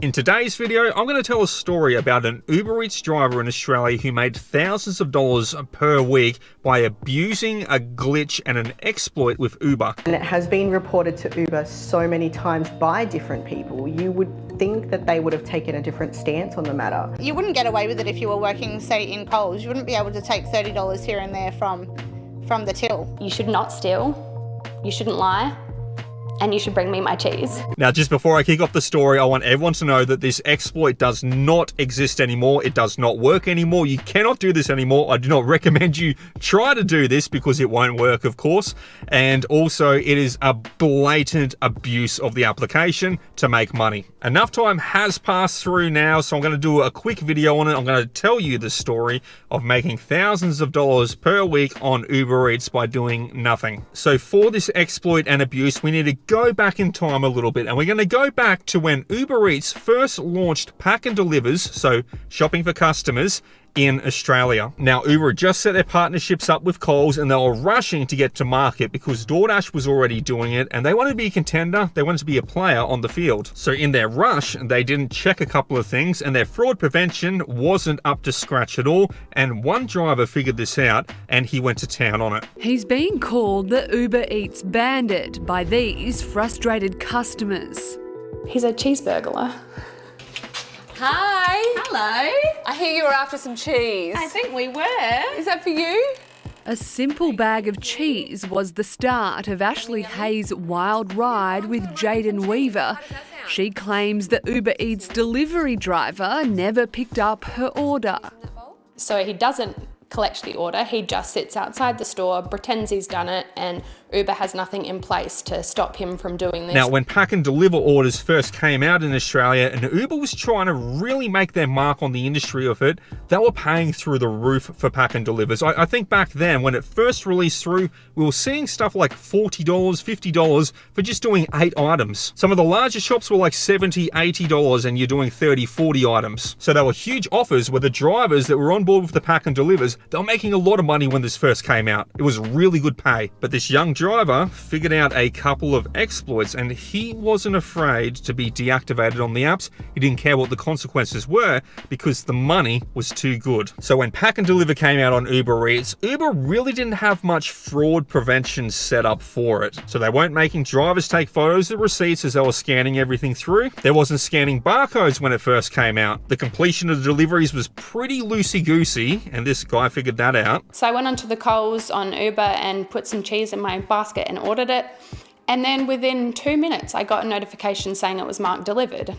In today's video, I'm going to tell a story about an Uber Eats driver in Australia who made thousands of dollars per week by abusing a glitch and an exploit with Uber. And it has been reported to Uber so many times by different people. You would think that they would have taken a different stance on the matter. You wouldn't get away with it if you were working, say, in Coles. You wouldn't be able to take $30 here and there from the till. You should not steal, you shouldn't lie, and you should bring me my cheese. Now, just before I kick off the story, I want everyone to know that this exploit does not exist anymore. It does not work anymore. You cannot do this anymore. I do not recommend you try to do this because it won't work, of course. And also, it is a blatant abuse of the application to make money. Enough time has passed through now, so I'm going to do a quick video on it. I'm going to tell you the story of making thousands of dollars per week on Uber Eats by doing nothing. So for this exploit and abuse, we need to go back in time a little bit, and we're going to go back to when Uber Eats first launched Pack and Delivers, so shopping for customers, in Australia. Now, Uber had just set their partnerships up with Coles and they were rushing to get to market because Doordash was already doing it and they wanted to be a contender, they wanted to be a player on the field. So in their rush, they didn't check a couple of things and their fraud prevention wasn't up to scratch at all, and one driver figured this out and he went to town on it. He's being called the Uber Eats bandit by these frustrated customers. He's a cheeseburglar. Hi. Hello. I hear you were after some cheese. I think we were. Is that for you? A simple bag of cheese was the start of Ashley Hayes' wild ride with Jaden Weaver. She claims the Uber Eats delivery driver never picked up her order. So he doesn't collect the order, he just sits outside the store, pretends he's done it, and Uber has nothing in place to stop him from doing this. Now, when Pack and Deliver orders first came out in Australia and Uber was trying to really make their mark on the industry of it, they were paying through the roof for Pack and Delivers. I think back then, when it first released through, we were seeing stuff like $40, $50 for just doing 8 items. Some of the larger shops were like $70, $80 and you're doing 30, 40 items. So they were huge offers where the drivers that were on board with the Pack and Delivers, they were making a lot of money when this first came out. It was really good pay. But this young driver figured out a couple of exploits and he wasn't afraid to be deactivated on the apps. He didn't care what the consequences were because the money was too good. So when Pack and Deliver came out on Uber Eats, Uber really didn't have much fraud prevention set up for it. So they weren't making drivers take photos of receipts as they were scanning everything through. There wasn't scanning barcodes when it first came out. The completion of the deliveries was pretty loosey-goosey, and this guy figured that out. So I went onto the Coles on Uber and put some cheese in my basket and ordered it. And then within 2 minutes, I got a notification saying it was marked delivered.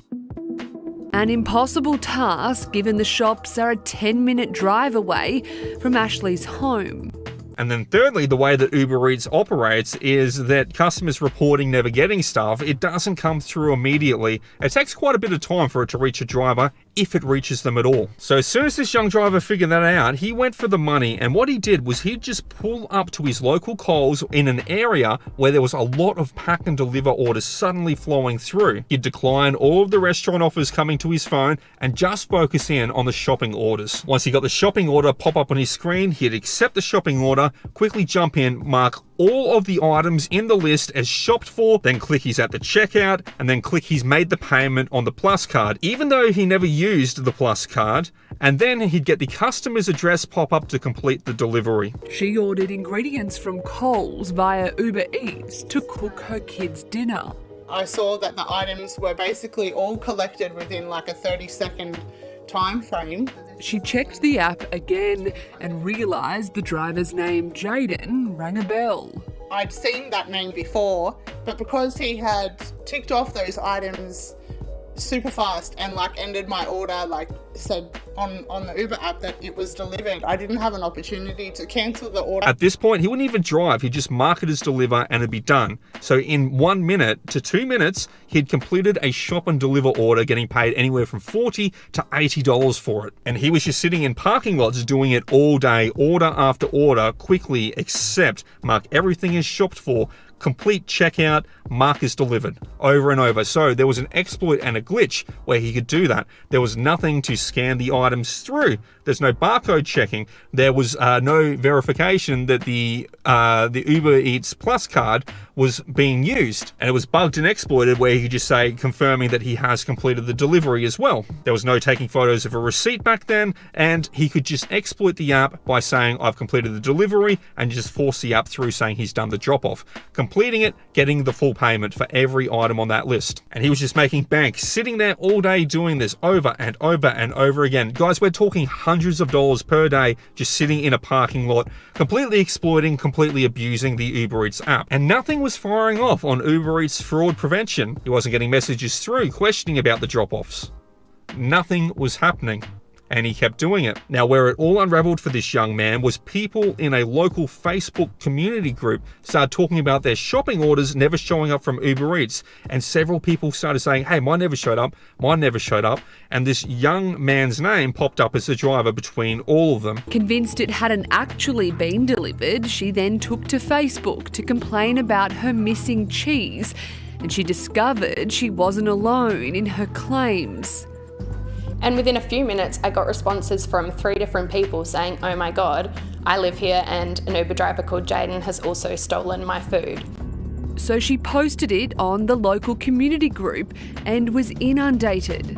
An impossible task given the shops are a 10-minute drive away from Ashley's home. And then thirdly, the way that Uber Eats operates is that customers reporting never getting stuff, it doesn't come through immediately. It takes quite a bit of time for it to reach a driver, if it reaches them at all. So as soon as this young driver figured that out, he went for the money, and what he did was he'd just pull up to his local Coles in an area where there was a lot of Pack and Deliver orders suddenly flowing through. He'd decline all of the restaurant offers coming to his phone and just focus in on the shopping orders. Once he got the shopping order pop up on his screen, he'd accept the shopping order, quickly jump in, mark all of the items in the list as shopped for, then click he's at the checkout, and then click he's made the payment on the Plus card, even though he never used the Plus card, and then he'd get the customer's address pop up to complete the delivery. She ordered ingredients from Coles via Uber Eats to cook her kids' dinner. I saw that the items were basically all collected within like a 30-second time frame. She checked the app again and realised the driver's name, Jaden, rang a bell. I'd seen that name before, but because he had ticked off those items super fast and like ended my order, like said on the Uber app that it was delivered, I didn't have an opportunity to cancel the order. At this point, he wouldn't even drive. He'd just mark it as deliver and it'd be done. So in 1 minute to 2 minutes, he'd completed a shop and deliver order, getting paid anywhere from $40 to $80 for it. And he was just sitting in parking lots doing it all day, order after order, quickly accept, mark everything as shopped for, complete checkout, markers delivered, over and over. So there was an exploit and a glitch where he could do that. There was nothing to scan the items through. There's no barcode checking. There was no verification that the Uber Eats Plus card was being used, and it was bugged and exploited where he could just say confirming that he has completed the delivery as well. There was no taking photos of a receipt back then, and he could just exploit the app by saying I've completed the delivery and just force the app through saying he's done the drop off, completing it, getting the full payment for every item on that list. And he was just making bank, sitting there all day doing this over and over and over again. Guys, we're talking hundreds of dollars per day just sitting in a parking lot, completely exploiting, completely abusing the Uber Eats app. And nothing was firing off on Uber Eats fraud prevention. He wasn't getting messages through questioning about the drop-offs. Nothing was happening, and he kept doing it. Now, where it all unraveled for this young man was people in a local Facebook community group started talking about their shopping orders never showing up from Uber Eats, and several people started saying, hey, mine never showed up, and this young man's name popped up as the driver between all of them. Convinced it hadn't actually been delivered, she then took to Facebook to complain about her missing cheese, and she discovered she wasn't alone in her claims. And within a few minutes, I got responses from 3 different people saying, oh my God, I live here and an Uber driver called Jaden has also stolen my food. So she posted it on the local community group and was inundated.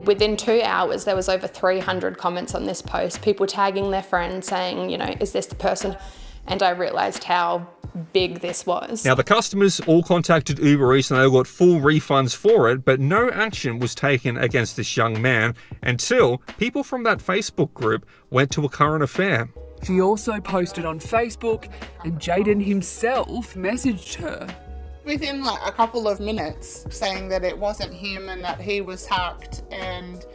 Within 2 hours, there was over 300 comments on this post, people tagging their friends saying, is this the person? And I realised how big this was. Now, the customers all contacted Uber Eats and they all got full refunds for it, but no action was taken against this young man until people from that Facebook group went to a current affair. She also posted on Facebook, and Jaden himself messaged her. Within like a couple of minutes, saying that it wasn't him and that he was hacked, and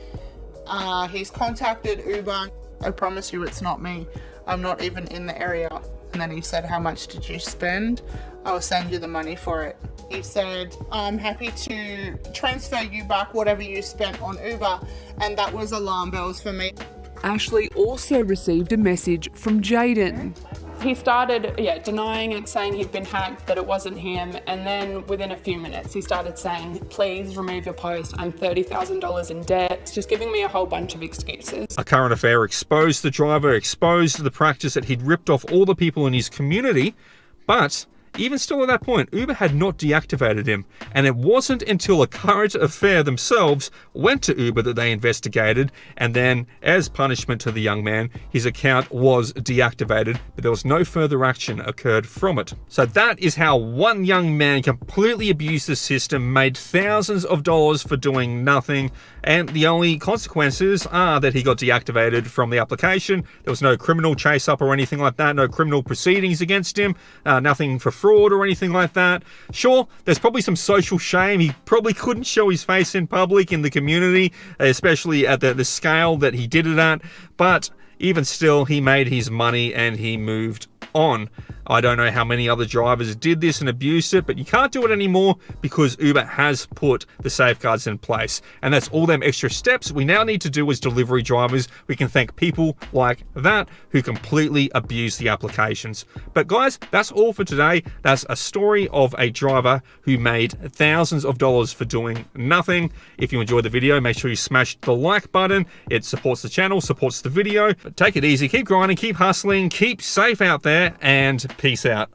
he's contacted Uber. I promise you it's not me. I'm not even in the area. And then he said, how much did you spend? I'll send you the money for it. He said, I'm happy to transfer you back whatever you spent on Uber. And that was alarm bells for me. Ashley also received a message from Jaden. He started, denying it, saying he'd been hacked, that it wasn't him. And then within a few minutes, he started saying, please remove your post. I'm $30,000 in debt. Just giving me a whole bunch of excuses. A current affair exposed the driver, exposed the practice that he'd ripped off all the people in his community, but even still at that point, Uber had not deactivated him, and it wasn't until a current affair themselves went to Uber that they investigated, and then, as punishment to the young man, his account was deactivated, but there was no further action occurred from it. So that is how one young man completely abused the system, made thousands of dollars for doing nothing, and the only consequences are that he got deactivated from the application. There was no criminal chase-up or anything like that, no criminal proceedings against him, nothing for fraud or anything like that. Sure, there's probably some social shame. He probably couldn't show his face in public in the community, especially at the scale that he did it at, but even still, he made his money and he moved on. I don't know how many other drivers did this and abused it, but you can't do it anymore because Uber has put the safeguards in place. And that's all them extra steps we now need to do as delivery drivers. We can thank people like that who completely abuse the applications. But guys, that's all for today. That's a story of a driver who made thousands of dollars for doing nothing. If you enjoyed the video, make sure you smash the like button. It supports the channel, supports the video. But take it easy, keep grinding, keep hustling, keep safe out there, and peace out.